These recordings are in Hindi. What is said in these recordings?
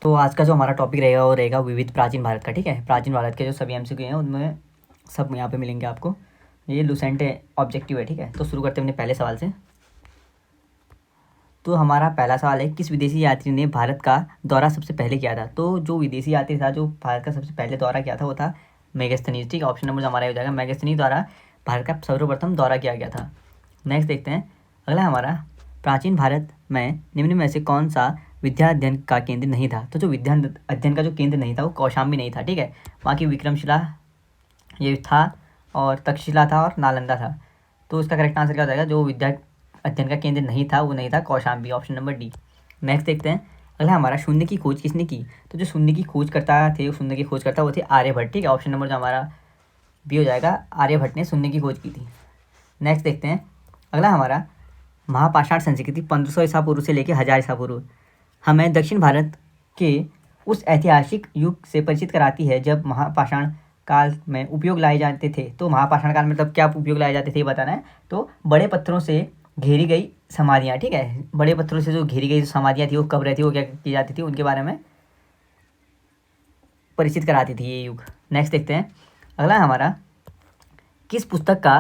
तो आज का जो हमारा टॉपिक रहेगा वो रहेगा विविध प्राचीन भारत का। ठीक है, प्राचीन भारत के जो सभी एमसीक्यू हैं उनमें सब यहाँ पे मिलेंगे आपको। ये लूसेंट ऑब्जेक्टिव है। ठीक है, तो शुरू करते हैं अपने पहले सवाल से। तो हमारा पहला सवाल है, किस विदेशी यात्री ने भारत का दौरा सबसे पहले किया था? तो जो विदेशी यात्री था जो भारत का सबसे पहले दौरा किया था वो था मेगास्थनीज। ठीक है, ऑप्शन नंबर हमारा हो जाएगा मेगास्थनीज द्वारा भारत का सर्वप्रथम दौरा किया गया था। नेक्स्ट देखते हैं अगला हमारा, प्राचीन भारत में निम्न में से कौन सा विद्या अध्ययन का केंद्र नहीं था? तो जो विद्या अध्ययन का जो केंद्र नहीं था वो कौशाम्बी नहीं था। ठीक है, वहाँ की विक्रमशिला ये था और तक्षशिला था और नालंदा था। तो इसका करेक्ट आंसर क्या हो जाएगा? जो विद्या अध्ययन का केंद्र नहीं था वो नहीं था Kaushambi, option number D. Next देखते हैं अगला हमारा, शून्य की खोज किसने की? तो जो शून्य की खोज करता थे, शून्य की खोज करता वो थे आर्यभट्ट। ठीक है, ऑप्शन नंबर जो हमारा बी हो जाएगा, आर्यभट्ट ने शून्य की खोज की थी। नेक्स्ट देखते हैं अगला हमारा, महापाषाण संस्कृति 1500 ईसा पूर्व से लेकर 1000 ईसा पूर्व हमें दक्षिण भारत के उस ऐतिहासिक युग से परिचित कराती है जब महापाषाण काल में उपयोग लाए जाते थे। तो महापाषाण काल में तब क्या उपयोग लाए जाते थे ये बताना है। तो बड़े पत्थरों से घेरी गई समाधियाँ। ठीक है, बड़े पत्थरों से जो घेरी गई समाधियाँ थी वो कब रहती, वो क्या की जाती थी, उनके बारे में परिचित कराती थी ये युग। नेक्स्ट देखते हैं अगला हमारा, किस पुस्तक का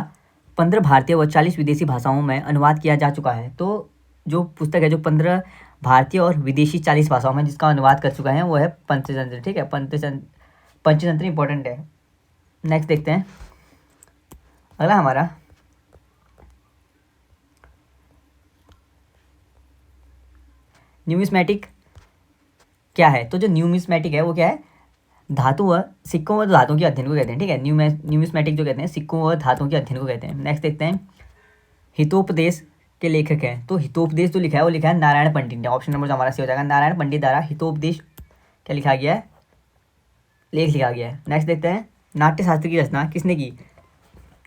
15 भारतीय व 40 विदेशी भाषाओं में अनुवाद किया जा चुका है? तो जो पुस्तक है जो 15 भारतीय और विदेशी 40 भाषाओं में जिसका अनुवाद कर चुका है वो है पंचतंत्र। ठीक है, पंचतंत्र इंपॉर्टेंट है। नेक्स्ट देखते हैं अगला हमारा, न्यूमिस्मेटिक क्या है? तो जो न्यूमिस्मेटिक है वो क्या है? धातु व सिक्कों व धातुओं के अध्ययन को कहते हैं। ठीक है, न्यूमिस्मेटिक जो कहते हैं सिक्कों व धातुओं के अध्ययन को कहते हैं। नेक्स्ट देखते हैं, हितोपदेश के लेखक हैं। तो हितोपदेश जो लिखा है वो लिखा है नारायण पंडित ने। ऑप्शन नंबर जो हमारा सी हो जाएगा, नारायण पंडित द्वारा हितोपदेश क्या लिखा गया है, लेख लिखा गया है। नेक्स्ट देखते हैं, नाट्य शास्त्र की रचना किसने की?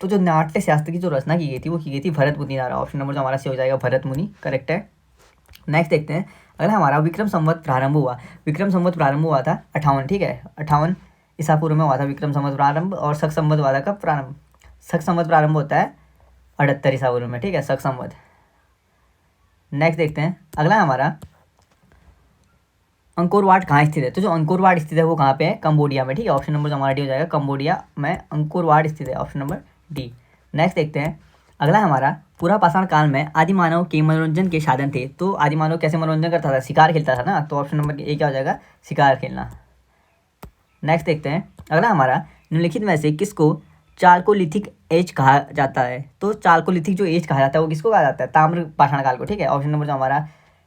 तो जो नाट्य शास्त्र की जो रचना की गई थी वो की गई थी भरत मुनि द्वारा। ऑप्शन नंबर जो हमारा सी हो जाएगा, भरत मुनि करेक्ट है। नेक्स्ट देखते हैं अगला हमारा, विक्रम संवत प्रारंभ हुआ। विक्रम संवत प्रारंभ हुआ था 58। ठीक है, 58 ईसा पूर्व में हुआ था विक्रम संवत प्रारंभ। और शक संवत हुआ था कब प्रारंभ? शक संवत प्रारंभ होता है 78 ईसा पूर्व में। ठीक है, शक संवत। नेक्स्ट देखते हैं अगला हमारा, अंकोर वाट कहाँ स्थित है? तो जो अंकोर वाट स्थित है वो कहाँ पे है? कंबोडिया में। ठीक है, ऑप्शन नंबर जो हमारा डी हो जाएगा, कंबोडिया में अंकोर वाट स्थित है, ऑप्शन नंबर डी। नेक्स्ट देखते हैं अगला हमारा, पुरापाषाण काल में आदि मानव के मनोरंजन के साधन थे। तो आदि मानव कैसे मनोरंजन करता था? शिकार खेलता था ना। तो ऑप्शन नंबर ए क्या हो जाएगा? शिकार खेलना। नेक्स्ट देखते हैं अगला हमारा, निम्नलिखित में से किसको चालकोलिथिक एज कहा जाता है? तो चालकोलिथिक जो एज कहा जाता है वो किसको कहा जाता है? ताम्र पाषाण काल को। ठीक है, ऑप्शन नंबर जो हमारा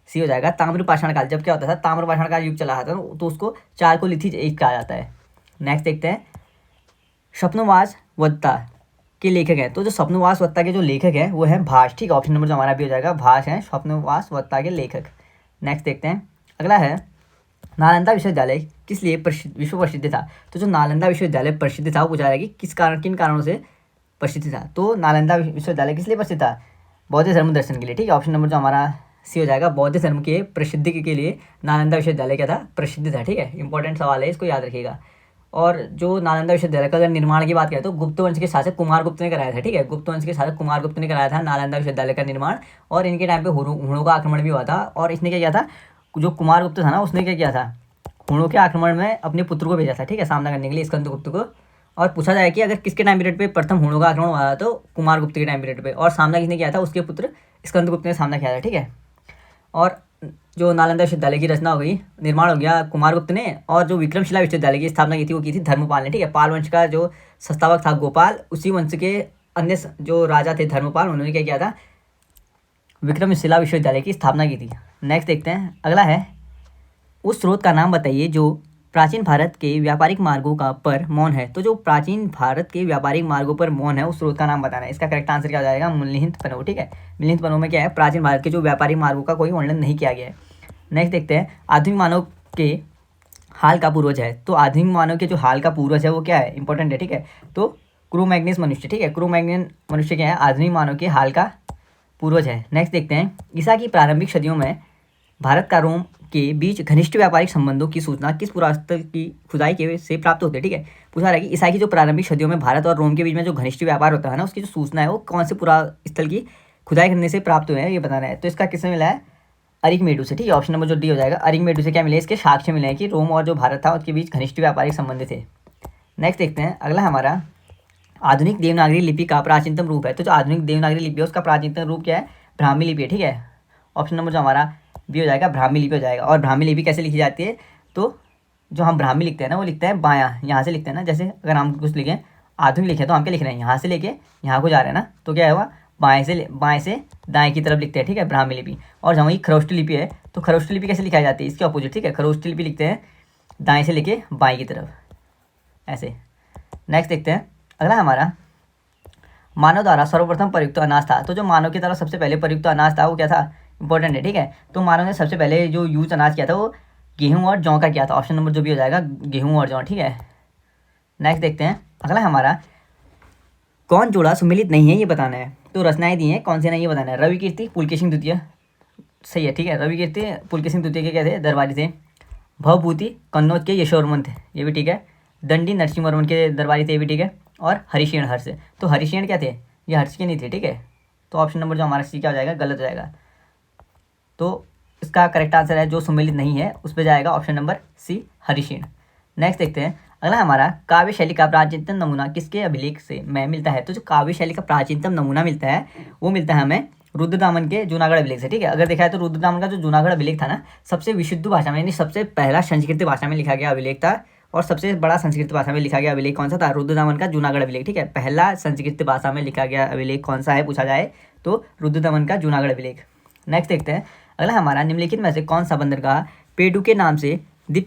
सी हो जाएगा, ताम्र पाषाण काल। जब क्या होता था, ताम्र पाषाण काल युग चला था तो उसको चालकोलिथिक एज कहा जाता है। नेक्स्ट देखते हैं, स्वप्नवास वत्ता के लेखक हैं। तो जो स्वप्नवास वत्ता के जो लेखक हैं वो हैं भास। ठीक है, ऑप्शन नंबर जो हमारा भी हो जाएगा, भास हैं स्वप्नवास वत्ता के लेखक। नेक्स्ट देखते हैं अगला है, नालंदा विश्वविद्यालय किस लिए विश्व प्रसिद्ध था? तो जो नालंदा विश्वविद्यालय प्रसिद्ध था वो पूछा जा रहा है कि किस कारण, किन कारणों से प्रसिद्ध था? तो नालंदा विश्वविद्यालय किस लिए प्रसिद्ध था? बौद्ध धर्म दर्शन के लिए। ठीक है, ऑप्शन नंबर जो हमारा सी हो जाएगा, बौद्ध धर्म के प्रसिद्धि के लिए नालंदा विश्वविद्यालय क्या था? प्रसिद्ध था। ठीक है, इंपॉर्टेंट सवाल है, इसको याद रखिएगा। और जो नालंदा विश्वविद्यालय का अगर निर्माण की बात करें तो गुप्त वंश के शासक कुमारगुप्त ने कराया था। ठीक है, गुप्त वंश के शासक कुमारगुप्त ने कराया था नालंदा विश्वविद्यालय का निर्माण। और इनके टाइम पे हुणों का आक्रमण भी हुआ था। और इसने क्या किया था, जो कुमारगुप्त था ना उसने क्या किया था, हुणों के आक्रमण में अपने पुत्र को भेजा था। ठीक है, सामना करने के लिए स्कंदगुप्त को। और पूछा जाए कि अगर किसके टाइम पीरियड पे प्रथम हुणों का आक्रमण हुआ था तो कुमारगुप्त के टाइम पीरियड पे। और सामना किसने किया था? उसके पुत्र स्कंदगुप्त ने सामना किया था। ठीक है, और जो नालंदा विश्वविद्यालय की रचना हो गई, निर्माण हो गया कुमारगुप्त ने। और जो विक्रमशिला विश्वविद्यालय की स्थापना की थी वो की थी धर्मपाल ने। ठीक है, पाल वंश का जो संस्थापक था गोपाल, उसी वंश के अन्य जो राजा थे धर्मपाल, उन्होंने क्या किया था, विक्रमशिला विश्वविद्यालय की स्थापना की थी। नेक्स्ट देखते हैं अगला है, उस स्रोत का नाम बताइए जो प्राचीन भारत के व्यापारिक मार्गों का पर मौन है। तो जो प्राचीन भारत के व्यापारिक मार्गों पर मौन है उस स्रोत का नाम बताना है। इसका करेक्ट आंसर क्या हो जाएगा? मिलिंद पन्नो। ठीक है, मिलिंद पन्नो में क्या है, प्राचीन भारत के जो व्यापारिक मार्गों का कोई वर्णन नहीं किया गया है। नेक्स्ट देखते हैं, आधुनिक मानव के हाल का पूर्वज है। तो आधुनिक मानव के जो हाल का पूर्वज है वो क्या है? इंपॉर्टेंट है। ठीक है, तो क्रोमैग्नस मनुष्य। ठीक है, क्रोमैग्नस मनुष्य क्या है? आधुनिक मानव के हाल का पूर्वज है। नेक्स्ट देखते हैं, ईसा की प्रारंभिक सदियों में भारत का रोम के बीच घनिष्ठ व्यापारिक संबंधों की सूचना किस पुरातत्व की खुदाई के से प्राप्त होती है? ठीक है, पूछा रहा है कि ईसाई की जो प्रारंभिक सदियों में भारत और रोम के बीच में जो घनिष्ठ व्यापार होता है ना, उसकी जो सूचना है वो कौन से पुरास्थल की खुदाई करने से प्राप्त हुए हैं ये बताना है। तो इसका किसमें मिला है? अरिकमेडु से, ठीक है। ऑप्शन नंबर जो डी हो जाएगा। अरिकमेडु से क्या मिले, इसके साक्ष्य मिले हैं कि रोम और जो भारत था उसके बीच घनिष्ठ व्यापारिक संबंध थे। नेक्स्ट देखते हैं अगला हमारा, आधुनिक देवनागरी लिपि का प्राचीनतम रूप है। तो जो आधुनिक देवनागरी लिपि है उसका प्राचीनतम रूप क्या है, ब्राह्मी लिपि है, ठीक है। ऑप्शन नंबर जो हमारा बी हो जाएगा, ब्राह्मी लिपि हो जाएगा। और ब्राह्मी लिपि कैसे लिखी जाती है, तो जो हम ब्राह्मी लिखते हैं ना वो लिखते हैं बायां, यहाँ से लिखते हैं ना। जैसे अगर हम कुछ लिखें आधुनिक लिखे तो हम क्या लिख रहे हैं, यहाँ से लेके यहाँ को जा रहे हैं ना, तो क्या होगा, बाएं से दाएं की तरफ लिखते हैं, ठीक है, ब्राह्मी लिपि। और जहाँ खरोष्टी लिपि है तो खरोष्टी लिपि कैसे लिखाई जाती है, इसके अपोजिट, ठीक है। खरोष्टी लिपि लिखते हैं दाएं से लेके बाएं की तरफ, ऐसे। नेक्स्ट देखते हैं अगला हमारा, मानव द्वारा सर्वप्रथम प्रयुक्त अनाज था। तो जो मानव की तरफ सबसे पहले प्रयुक्त अनाज था वो क्या था, इंपॉर्टेंट है, ठीक है। तो मानव ने सबसे पहले जो यूज अनाज किया था वो गेहूँ और जौ का किया था। ऑप्शन नंबर जो भी हो जाएगा, गेहूँ और जौ, ठीक है। नेक्स्ट देखते हैं अगला हमारा, कौन जोड़ा सुमेलित नहीं है ये बताना है। तो रचनाएं दी हैं, कौन से नहीं ये बताना है। रवि कीर्ति पुलकेशिन द्वितीय, सही है, ठीक है। रवि कीर्ति पुलकेशिन द्वितीय के क्या थे, दरबारी थे। भवभूति कन्नौज के यशोवर्मन थे, ये भी ठीक है। दंडी नरसिंहवर्मन के दरबारी थे, ये भी ठीक है। और हरिशेन हर्ष, तो हरिशेन क्या थे, ये हर्ष के नहीं थे, ठीक है। तो ऑप्शन नंबर जो हमारा सी क्या हो जाएगा, गलत हो जाएगा। तो इसका करेक्ट आंसर है जो सुमेलित नहीं है उस पर जाएगा option number C, Harishena. Next देखते हैं अगला हमारा, काव्य शैली का प्राचीनतम नमूना किसके अभिलेख से में मिलता है। तो जो काव्य शैली का प्राचीनतम नमूना मिलता है वो मिलता है हमें रुद्रदामन के जूनागढ़ अभिलेख से, ठीक है। अगर देखा है तो रुद्रदामन का जो जूनागढ़ अभिलेख था ना, सबसे विशुद्ध भाषा में, यानी सबसे पहला संस्कृत भाषा में लिखा गया अभिलेख था। और सबसे बड़ा संस्कृत भाषा में लिखा गया अभिलेख कौन सा था, रुद्रदामन का जूनागढ़ अभिलेख, ठीक है। पहला संस्कृत भाषा में लिखा गया अभिलेख कौन सा है पूछा जाए तो रुद्रदामन का जूनागढ़ अभिलेख। नेक्स्ट देखते हैं अगला हमारा, निम्नलिखित में से कौन सा बंदरगाह पेडू के नाम से द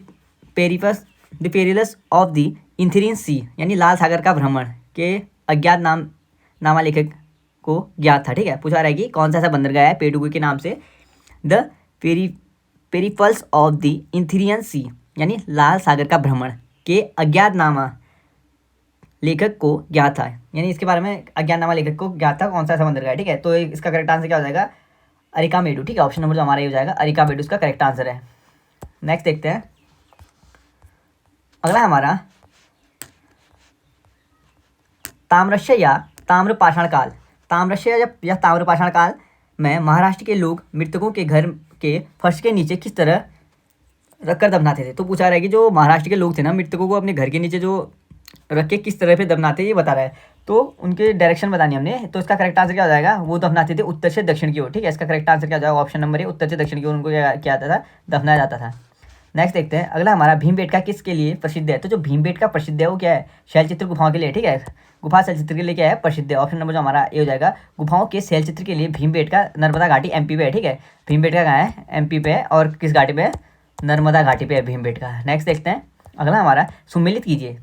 पेरिलस ऑफ द इंथेरियन सी, यानी लाल सागर का भ्रमण के अज्ञात नामा लेखक को ज्ञात था, ठीक है। पूछा रहा है कि कौन सा ऐसा बंदरगाह है पेडुगु के नाम से द पेरिपल्स ऑफ द इंथेरियन सी, यानी लाल सागर का भ्रमण के अज्ञातनामा लेखक को ज्ञात था, यानी इसके बारे में अज्ञातनामा लेखक को ज्ञात था कौन सा ऐसा बंदरगाह है, ठीक है। तो इसका करेक्ट आंसर क्या हो जाएगा, अरिकामेडु, ठीक है। ऑप्शन नंबर जो हमारा ये हो जाएगा, अरिकामेडु इसका करेक्ट आंसर है। नेक्स्ट देखते हैं अगला हमारा, ताम्रस्य या ताम्रपाषाण काल, ताम्रस्य या ताम्रपाषाण काल में महाराष्ट्र के लोग मृतकों के घर के फर्श के नीचे किस तरह रखकर दफनाते थे। तो पूछा रहा है कि जो महाराष्ट्र के लोग थे ना, मृतकों को अपने घर के नीचे जो रख के किस तरह पे दफनाते ये बता रहा है। तो उनके डायरेक्शन बतानी हमने, तो इसका करेक्ट आंसर क्या हो जाएगा, वो दफनाते थे उत्तर से दक्षिण की ओर, ठीक है। इसका करेक्ट आंसर क्या हो जाएगा, ऑप्शन नंबर ए, उत्तर से दक्षिण की ओर उनको क्या जाता था, दफनाया जाता था। नेक्स्ट देखते हैं अगला हमारा, भीमबेटका किसके लिए प्रसिद्ध है। तो जो भीमबेटका प्रसिद्ध है वो क्या है, शैलचित्र गुफाओं के लिए, ठीक है। गुफा शैलचित्र के लिए क्या है, प्रसिद्ध है। ऑप्शन नंबर जो हमारा ये हो जाएगा, गुफाओं के शैलचित्र के लिए भीमबेटका नर्मदा घाटी एमपी पे है, ठीक है। भीमबेटका कहाँ है, एमपी पे है। और किस घाटी पे है, नर्मदा घाटी पे है भीमबेटका। नेक्स्ट देखते हैं अगला हमारा, सुमेलित कीजिए।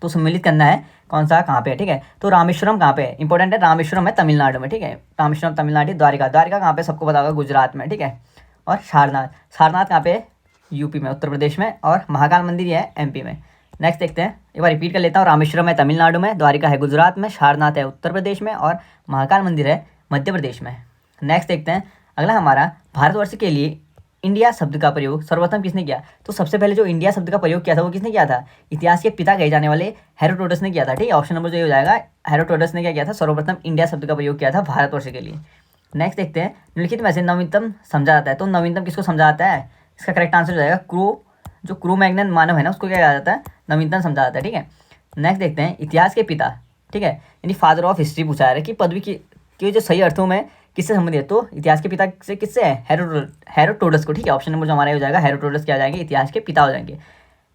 तो सम्मिलित करना है कौन सा, कहाँ पे है, ठीक है। तो रामेश्वरम कहाँ पे है, इंपॉर्टेंट है। रामेश्वरम है तमिलनाडु में, ठीक है। रामेश्वरम तमिलनाडु। द्वारिका कहाँ पे, सबको पता होगा, गुजरात में, ठीक है। और सारनाथ कहाँ पे है, यूपी में, उत्तर प्रदेश में। और महाकाल मंदिर ये है एमपी में। नेक्स्ट देखते हैं, एक बार रिपीट कर लेता हूँ। रामेश्वरम है तमिलनाडु में, द्वारिका है गुजरात में, सारनाथ है उत्तर प्रदेश में और महाकाल मंदिर है मध्य प्रदेश में। नेक्स्ट देखते हैं अगला हमारा, भारतवर्ष के लिए इंडिया शब्द का प्रयोग सर्वप्रथम किसने किया। तो सबसे पहले जो इंडिया शब्द का प्रयोग किया था वो किसने किया था, इतिहास के पिता कहे जाने वाले हेरोडोटस ने किया था, ठीक है। ऑप्शन नंबर जो ये हो जाएगा, हेरोडोटस ने क्या किया था, सर्वप्रथम इंडिया शब्द का प्रयोग किया था भारतवर्ष के लिए। नेक्स्ट देखते हैं, निम्नलिखित में से नवीनतम समझा जाता है। तो नवीनतम किसको समझा जाता है, इसका करेक्ट आंसर हो जाएगा जो क्रो मैग्नन मानव है ना, उसको क्या कहा जाता है, नवीनतम समझा जाता है, ठीक है। नेक्स्ट देखते हैं, इतिहास के पिता, ठीक है, यानी फादर ऑफ हिस्ट्री पूछा है कि पदवी की जो सही अर्थों में किससे संबंधित है। तो इतिहास के पिता से किससे है, हेरोडोटस को, ठीक है। ऑप्शन नंबर जो हमारा हो जाएगा, हेरोडोटस क्या आ जाएंगे, इतिहास के पिता हो जाएंगे।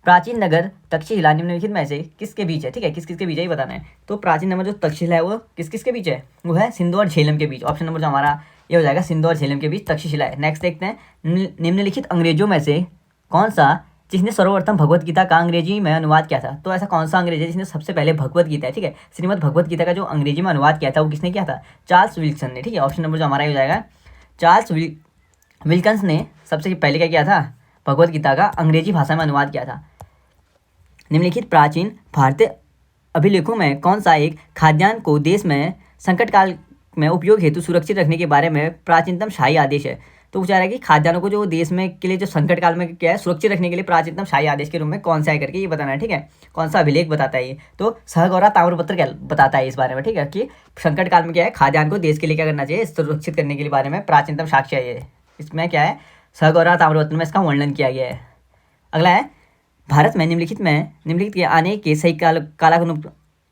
प्राचीन नगर तक्षशिला निम्नलिखित में से किसके बीच है, ठीक है, किस किसके बीच है ये बताना है। तो प्राचीन नगर जो तक्षशिला है वो किस किसके बीच है, वो है सिंधु और झेलम के बीच। ऑप्शन नंबर जो हमारा ये हो जाएगा, सिंधु और झेलम के बीच तक्षशिला है। नेक्स्ट देखते हैं, निम्नलिखित अंग्रेजों में से कौन सा जिसने सर्वप्रथम भगवत गीता का अंग्रेजी में अनुवाद किया था। तो ऐसा कौन सा अंग्रेज है जिसने सबसे पहले भगवत गीता है, ठीक है, श्रीमद् भगवत गीता का जो अंग्रेजी में अनुवाद किया था वो किसने किया था, चार्ल्स विल्सन ने, ठीक है। ऑप्शन नंबर जो हमारा हो जाएगा, चार्ल्स विल्कन्स ने सबसे पहले क्या किया था, भगवत गीता का अंग्रेजी भाषा में अनुवाद किया था। निम्नलिखित प्राचीन भारतीय अभिलेखों में कौन सा एक खाद्यान्न को देश में संकट काल में उपयोग हेतु सुरक्षित रखने के बारे में प्राचीनतम शाही आदेश है। तो पूछा रहा है कि खाद्यान्नों को जो देश में के लिए जो संकट काल में क्या है सुरक्षित रखने के लिए प्राचीनतम शाही आदेश के रूप में कौन सा है करके ये बताना है, ठीक है। कौन सा अभिलेख बताता है ये, तो सहगौरा ताम्रपत्र क्या बताता है इस बारे में, ठीक है, कि संकट काल में क्या है खाद्यान्न को देश के लिए क्या करना चाहिए, सुरक्षित करने के लिए बारे में प्राचीनतम साक्ष्य है ये। इसमें क्या है, सगौरा ताम्रपत्र में इसका वर्णन किया गया है। अगला है, भारत में निम्नलिखित के आने के सही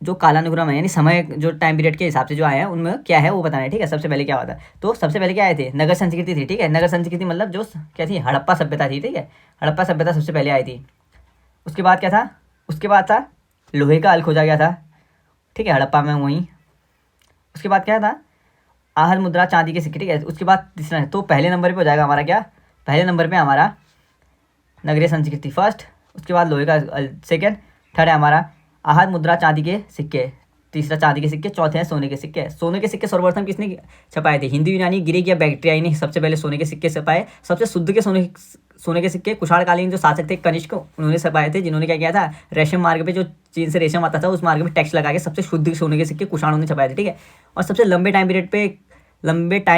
जो कालानुक्रम है, यानी समय जो टाइम पीरियड के हिसाब से जो आए हैं उनमें क्या है वो बताना है, ठीक है। सबसे पहले क्या हुआ था, तो सबसे पहले क्या आए थे, नगर संस्कृति थी, ठीक है। नगर संस्कृति मतलब जो क्या थी, हड़प्पा सभ्यता थी, ठीक है। हड़प्पा सभ्यता सबसे पहले आई थी। उसके बाद क्या था, उसके बाद था लोहे का हल खोजा गया था, ठीक है, हड़प्पा में वहीं। उसके बाद क्या था, आहर मुद्रा चांदी के सिक्के, ठीक है। उसके बाद तीसरा है, तो पहले नंबर पे हो जाएगा हमारा क्या, पहले नंबर पे हमारा नगरीय संस्कृति फर्स्ट, उसके बाद लोहे का सेकेंड, थर्ड है हमारा आहर मुद्रा चांदी के सिक्के, तीसरा चांदी के सिक्के, चौथे हैं सोने के सिक्के। सोने के सिक्के सर्वप्रथम किसने छपाए थे, हिंदू यूनानी ग्रीक या बैक्ट्रियाई ने सबसे पहले सोने के सिक्के छपाए। सबसे शुद्ध के सोने के सिक्के कुषाणकालीन जो शासक थे कनिष्क, उन्होंने छपाए थे, जिन्होंने क्या किया था, रेशम मार्ग पे जो चीन से रेशम आता था उस मार्ग में टैक्स लगा के सबसे शुद्ध सोने के सिक्के कुषाणों ने छपाए थे, ठीक है। और सबसे लंबे टाइम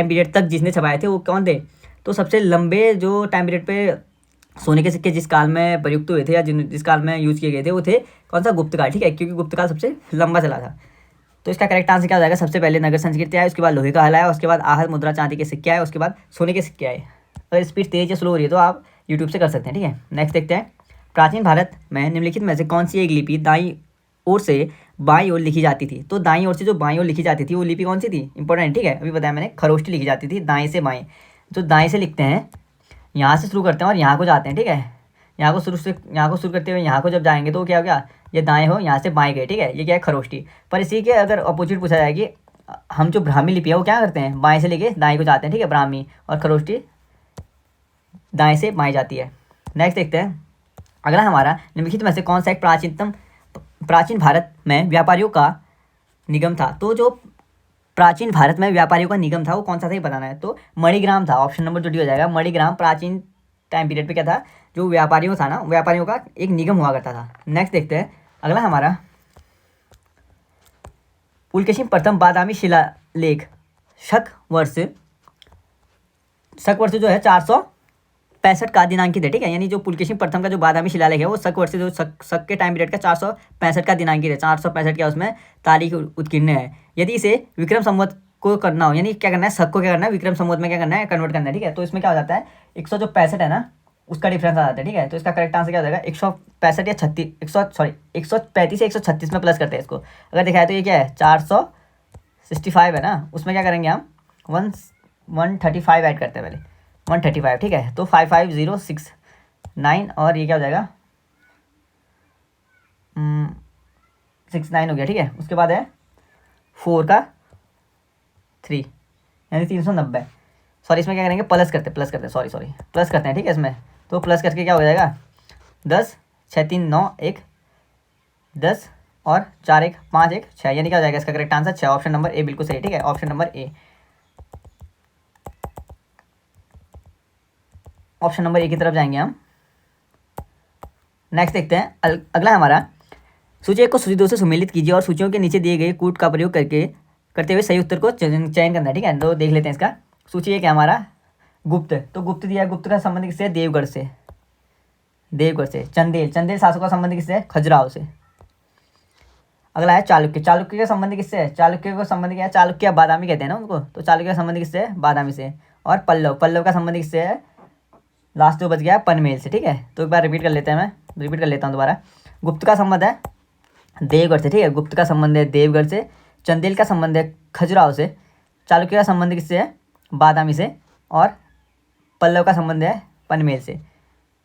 पीरियड तक जिसने छपाए थे वो कौन थे, तो सबसे लंबे जो टाइम पीरियड पे सोने के सिक्के जिस काल में प्रयुक्त हुए थे या जिस काल में यूज़ किए गए थे वो थे कौन सा, गुप्त काल, ठीक है, क्योंकि गुप्त काल सबसे लंबा चला था। तो इसका करेक्ट आंसर क्या हो जाएगा, सबसे पहले नगर संस्कृति आए, उसके बाद लोहे का हल आया, उसके बाद आहर मुद्रा चांदी के सिक्के आए, उसके बाद सोने के सिक्के आए। अगर स्पीड तेज या स्लो हो रही है तो आप यूट्यूब से कर सकते हैं, ठीक है। नेक्स्ट देखते हैं, प्राचीन भारत में निम्नलिखित में से कौन सी एक लिपि दाईं ओर से बाईं ओर लिखी जाती थी। तो दाईं ओर से जो बाईं ओर लिखी जाती थी वो लिपि कौन सी थी, इंपॉर्टेंट, ठीक है। अभी बताया मैंने, खरोष्टी लिखी जाती थी दाएं से बाएं। तो दाएं से लिखते हैं, यहाँ से शुरू करते हैं और यहाँ को जाते हैं, ठीक है। यहाँ को शुरू करते हुए यहाँ को जब जाएंगे तो क्या हो गया, ये दाएं हो, यहाँ से बाएं गए, ठीक है। ये क्या है, खरोष्टी। पर इसी के अगर अपोजिट पूछा जाए कि हम जो ब्राह्मी लिपि है वो क्या करते हैं, बाएं से लेके दाएं को जाते हैं, ठीक है, ब्राह्मी, और खरोष्टी दाएं से बाएं जाती है। नेक्स्ट देखते हैं, अगला हमारा निम्नलिखित में से कौन सा एक प्राचीन भारत में व्यापारियों का निगम था। तो जो प्राचीन भारत में व्यापारियों का निगम था वो कौन सा था ये बताना है। तो मणिग्राम था, ऑप्शन नंबर जो डी हो जाएगा, मणिग्राम प्राचीन टाइम पीरियड पे क्या था, जो व्यापारियों था ना, व्यापारियों का एक निगम हुआ करता था। नेक्स्ट देखते हैं, अगला हमारा पुलकेशिन प्रथम बादामी शिलालेख शक वर्ष जो है 465 का दिनांकित है, ठीक है। यानी जो पुलकेशिन प्रथम का जो बादामी शिलालेख है वो शक वर्ष जो शक के टाइम पीरियड का 465 का दिनांकित है, 465 का उसमें तारीख उत्कीर्ण है। यदि इसे विक्रम संवत को करना हो, यानी क्या करना है, शक को क्या करना है, विक्रम संवत में क्या करना है, कन्वर्ट करना है, ठीक है। तो इसमें क्या हो जाता है, 165 है ना, उसका डिफरेंस आ जाता है, ठीक है। तो इसका करेक्ट आंसर क्या हो जाएगा, 165 या 135 या 136 में प्लस करते हैं इसको। अगर देखा है तो ये क्या है, 465 है ना, उसमें क्या करेंगे हम 135 ऐड करते हैं पहले, 135, ठीक है। तो 55069 और ये क्या हो जाएगा 69 हो गया, ठीक है। उसके बाद है 4 का 3 यानी 390। सॉरी, इसमें क्या करेंगे, प्लस करते हैं, सॉरी प्लस करते हैं, ठीक है। इसमें तो प्लस करके क्या हो जाएगा, 10 6 3 9 1 10 और 4 1 5 1 6, यानी क्या हो जाएगा इसका correct answer 6। Option number A बिल्कुल सही, ठीक है, option number A. Option number A की तरफ जाएंगे हम। नेक्स्ट देखते हैं, अगला हमारा सूची 1 को सूची 2 से सुमेलित कीजिए और सूचियों के नीचे दिए गए कूट का प्रयोग करते हुए सही उत्तर को चयन करना है, ठीक है। तो देख लेते हैं इसका। सूची 1 है हमारा गुप्त, तो गुप्त दिया, गुप्त का संबंध किससे, देवगढ़ से। चंदेल शासकों का संबंध किससे है, खजुराहो से। अगला है चालुक्य का संबंध किससे है, चालुक्य का संबंध क्या है, चालुक्य बादामी कहते हैं ना उनको, तो चालुक्य का संबंध किससे है, बादामी से। और पल्लव का संबंध किससे है, लास्ट जो बच गया पनमेल से, ठीक है। तो एक बार रिपीट कर लेते हैं, मैं रिपीट कर लेता हूँ दोबारा। गुप्त का संबंध है देवगढ़ से, ठीक है, गुप्त का संबंध है देवगढ़ से। चंदेल का संबंध है खजुराहो से। चालुक्य का संबंध किससे है, बादामी से। और पल्लव का संबंध है पनमेल से।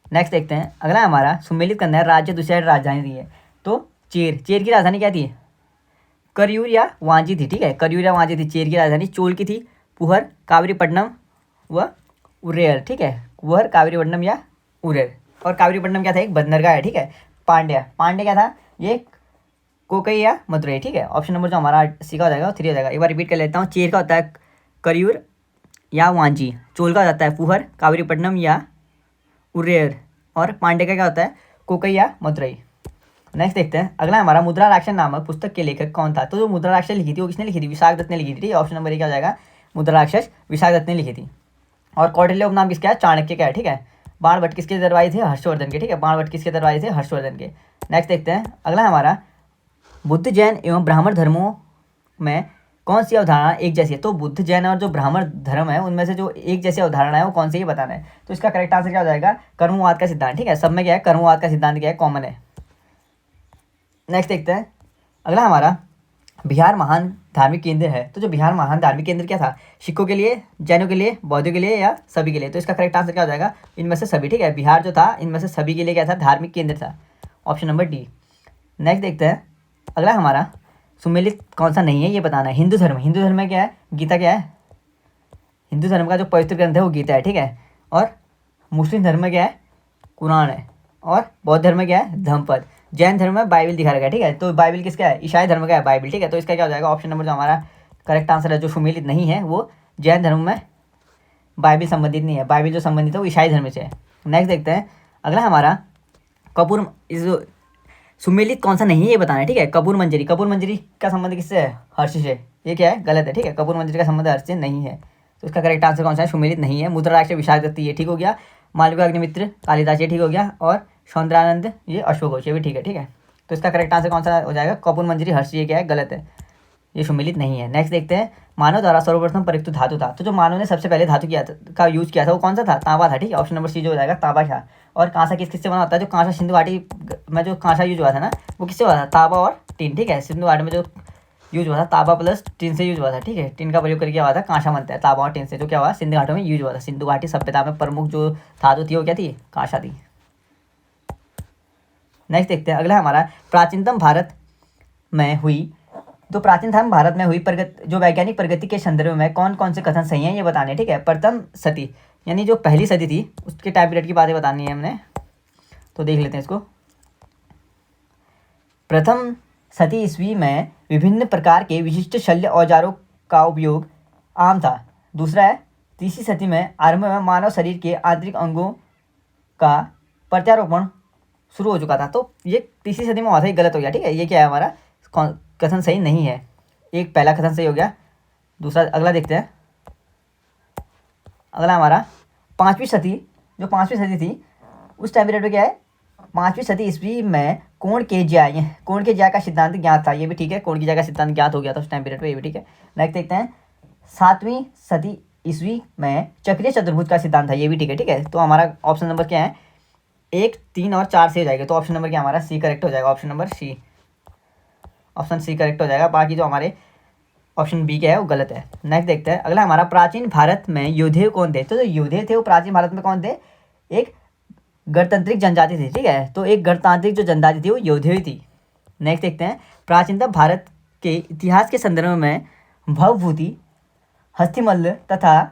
नेक्स्ट देखते हैं, अगला हमारा सुमेलित करना है राज्य दूसरी राजधानी दी है। तो चेर की राजधानी क्या थी, करयूर या वांची थी, ठीक है, करयूर या वांची थी चेर की राजधानी। चोल की थी पुहर, कावेरीपट्टनम व उरेर, ठीक है, पुहर कावेरीपट्टनम या उरेर। और कावेरीपट्टनम क्या था, एक बंदरगाह है, ठीक है। पांड्या क्या था, ये कोकई या मदुरई, ठीक है। ऑप्शन नंबर जो हमारा सी का हो जाएगा 3 हो जाएगा। एक बार रिपीट कर लेता हूँ, चेर का होता है करयूर या वांची, चोल का हो जाता है पुहर, कावेरीपट्टनम या उरेर, और पांड्या का क्या होता है, कोकई या मदुरई। नेक्स्ट देखते हैं, अगला हमारा मुद्रा राक्षस नामक पुस्तक के लेखक कौन था। तो जो मुद्रा राक्षस लिखी थी वो किसने लिखी थी, विशाख दत्त ने लिखी थी, ठीक है। ऑप्शन नंबर ए क्या हो जाएगा, मुद्रा राक्षस विशाख दत्त ने लिखी थी। और कौटिल्य उपनाम किसका है, चाणक्य का है, ठीक है। बाणभट्ट किसके दरबारी थे, हर्षवर्धन के, ठीक है, बाणभट्ट किसके दरबारी थे, हर्षवर्धन के। नेक्स्ट देखते हैं, अगला हमारा बुद्ध जैन एवं ब्राह्मण धर्मों में कौन सी अवधारणा एक जैसी है? तो बुद्ध, जैन और जो ब्राह्मण धर्म है उनमें से जो एक जैसी अवधारणा है वो कौन सी है बताना है। तो इसका करेक्ट आंसर क्या हो जाएगा? कर्मवाद का सिद्धांत। ठीक है, सब में क्या है? कर्मवाद का सिद्धांत क्या है? कॉमन है। नेक्स्ट देखते हैं अगला हमारा, बिहार महान धार्मिक केंद्र है। तो जो बिहार महान धार्मिक केंद्र क्या था? सिखों के लिए, जैनों के लिए, बौद्धों के लिए या सभी के लिए? तो इसका करेक्ट आंसर क्या हो जाएगा? इनमें से सभी। ठीक है, बिहार जो था इनमें से सभी के लिए क्या था? धार्मिक केंद्र था। Option number D. नेक्स्ट देखते हैं अगला हमारा, सुमेलित कौन सा नहीं है ये बताना है। हिंदू धर्म, हिंदू धर्म में क्या है? गीता क्या है? हिंदू धर्म का जो पवित्र ग्रंथ है वो गीता है। ठीक है, और मुस्लिम धर्म में क्या है? कुरान है। और बौद्ध धर्म में क्या है? धम्मपद। जैन धर्म में बाइबल दिखा रखा है। ठीक है, तो बाइबल किसका है? ईसाई धर्म का है बाइबल। ठीक है, तो इसका क्या हो जाएगा? ऑप्शन नंबर जो हमारा करेक्ट आंसर है, जो सुमेलित नहीं है वो जैन धर्म में बाइबल संबंधित नहीं है। बाइबल जो संबंधित है वो ईसाई धर्म से है। नेक्स्ट देखते हैं अगला हमारा, कपूर, इस सुमेलित कौन सा नहीं है ये बताना है। ठीक है, कपूर मंजरी, कपूर मंजरी का संबंध किससे है? हर्ष से। ये क्या है? गलत है। ठीक है, कपूर मंजरी का संबंध हर्ष से नहीं है। तो इसका करेक्ट आंसर कौन सा है? सुमेलित नहीं है। मुद्राराक्ष विशाल दत्ती, ये ठीक हो गया। मालविका अग्निमित्र कालिदास, ये ठीक हो गया। और सौंदरानंद, ये अशोक घोष, ये भी ठीक है। ठीक है, तो इसका करेक्ट आंसर कौन सा हो जाएगा? कपूर मंजरी हर्ष, ये क्या है? गलत है, ये सुमेलित नहीं है। नेक्स्ट देखते हैं, मानव द्वारा सर्वप्रथम प्रयुक्त धातु था। तो जो मानव ने सबसे पहले धातु का यूज किया था वो कौन सा था? तांबा था। ठीक है, ऑप्शन नंबर सी जो हो जाएगा तांबा था। और कांसा किस किससे बना होता है? जो कांसा सिंधु घाटी में जो कांसा यूज हुआ था ना वो किससे हुआ था? तांबा और टिन। ठीक है, सिंधु घाटी में जो यूज हुआ था तांबा प्लस टिन से यूज हुआ था। ठीक है, टिन का प्रयोग करके हुआ था, कांसा बनता है तांबा और टिन से, जो क्या हुआ? सिंधु घाटों में यूज हुआ था। सिंधु घाटी सभ्यता में प्रमुख जो धातु थी वो क्या थी? कांसा थी। नेक्स्ट देखते हैं अगला हमारा, प्राचीनतम भारत में हुई, तो प्राचीनतम भारत में हुई प्रगति, जो वैज्ञानिक प्रगति के संदर्भ में कौन कौन से कथन सही हैं ये बताने हैं। ठीक है, प्रथम सती यानी जो पहली सदी थी उसके टाइम पीरियड की बातें बतानी है हमने, तो देख लेते हैं इसको। प्रथम सती ईस्वी में विभिन्न प्रकार के विशिष्ट शल्य औजारों का उपयोग आम था। दूसरा है, तीसरी सदी में आरंभ में मानव शरीर के आंतरिक अंगों का प्रत्यारोपण शुरू हो चुका था। तो ये तीसरी सदी में हुआ था, ये गलत हो गया। ठीक है, ये क्या है हमारा? कथन सही नहीं है। एक पहला कथन सही हो गया। दूसरा अगला देखते हैं अगला हमारा, पाँचवीं सदी, जो पाँचवीं सदी थी उस टाइम पीरियड में क्या है? पाँचवीं सदी ईस्वी में कोण के ज्या का सिद्धांत ज्ञात था। ये भी ठीक है, कोण की ज्या का सिद्धांत ज्ञात हो गया था उस टाइम पीरियड में, ये भी ठीक है। नेक्स्ट देखते हैं, सातवीं सदी ईस्वी में चक्रीय चतुर्भुज का सिद्धांत था। ये भी ठीक है। ठीक है, तो हमारा ऑप्शन नंबर क्या है? 1, 3 और 4 से हो जाएगा। तो ऑप्शन नंबर क्या हमारा? सी करेक्ट हो जाएगा। Option number C, option C correct हो जाएगा। बाकी जो हमारे ऑप्शन बी क्या है वो गलत है। नेक्स्ट देखते हैं अगला हमारा, प्राचीन भारत में योद्धे कौन थे? तो जो योद्धे थे वो प्राचीन भारत में कौन थे? एक गणतांत्रिक जनजाति थी। ठीक है, तो एक गणतांत्रिक जो जनजाति थी वो योद्धे थी। नेक्स्ट देखते हैं, प्राचीनतम भारत के इतिहास के संदर्भ में भवभूति, हस्तिमल्ल तथा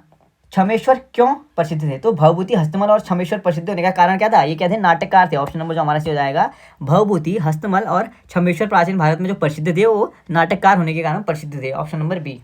क्षमेश्वर क्यों प्रसिद्ध थे? तो भवभूति, हस्तमल और क्षमेश्वर प्रसिद्ध होने का कारण क्या था? ये क्या थे? नाटककार थे। ऑप्शन नंबर जो हमारा से हो जाएगा, भवभूति, हस्तमल और क्षमेश्वर प्राचीन भारत में जो प्रसिद्ध थे वो नाटककार होने के कारण प्रसिद्ध थे। Option number B.